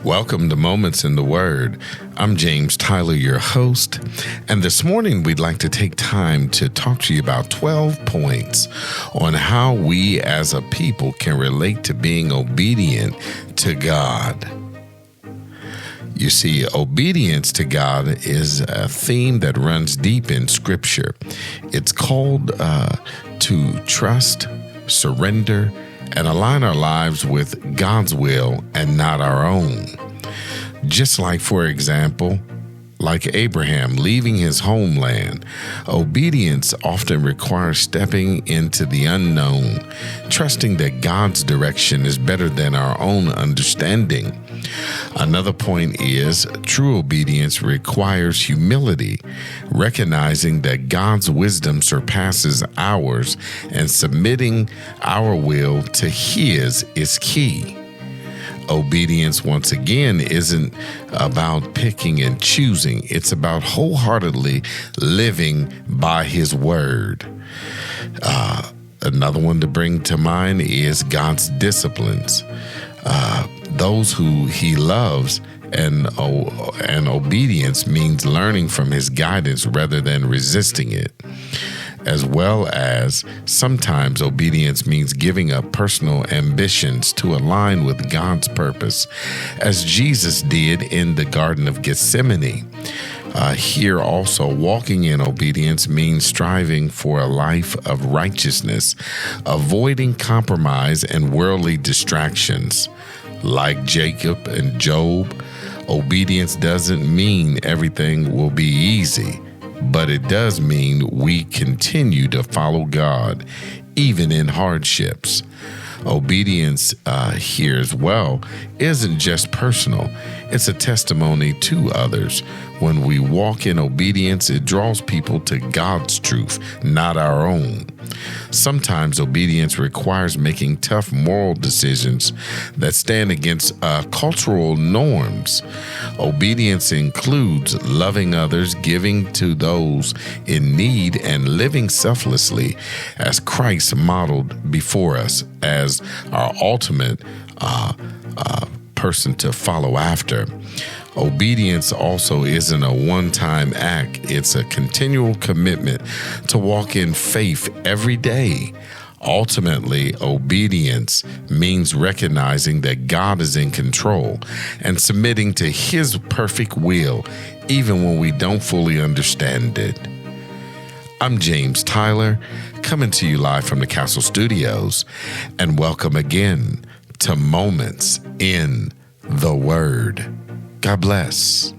Welcome to Moments in the Word. I'm James Tyler, your host, and this morning we'd like to take time to talk to you about 12 points on how we as a people can relate to being obedient to God. You see, obedience to God is a theme that runs deep in Scripture. It's called to trust, surrender, and align our lives with God's will and not our own. Just like, for example, like Abraham leaving his homeland, obedience often requires stepping into the unknown, trusting that God's direction is better than our own understanding. Another point is true obedience requires humility, recognizing that God's wisdom surpasses ours and submitting our will to His is key. Obedience, once again, isn't about picking and choosing. It's about wholeheartedly living by His word. Another one to bring to mind is God's disciplines. Those who He loves, and obedience means learning from His guidance rather than resisting it. As well as sometimes obedience means giving up personal ambitions to align with God's purpose, as Jesus did in the Garden of Gethsemane. Here also, walking in obedience means striving for a life of righteousness, avoiding compromise and worldly distractions. Like Jacob and Job, obedience doesn't mean everything will be easy, but it does mean we continue to follow God, even in hardships. Obedience here as well isn't just personal. It's a testimony to others. When we walk in obedience, it draws people to God's truth, not our own. Sometimes obedience requires making tough moral decisions that stand against cultural norms. Obedience includes loving others, giving to those in need, and living selflessly as Christ modeled before us as our ultimate person to follow after. Obedience also isn't a one-time act. It's a continual commitment to walk in faith every day. Ultimately, obedience means recognizing that God is in control and submitting to His perfect will, even when we don't fully understand it. I'm James Tyler, coming to you live from the Castle Studios, and welcome again to Moments in the Word. God bless.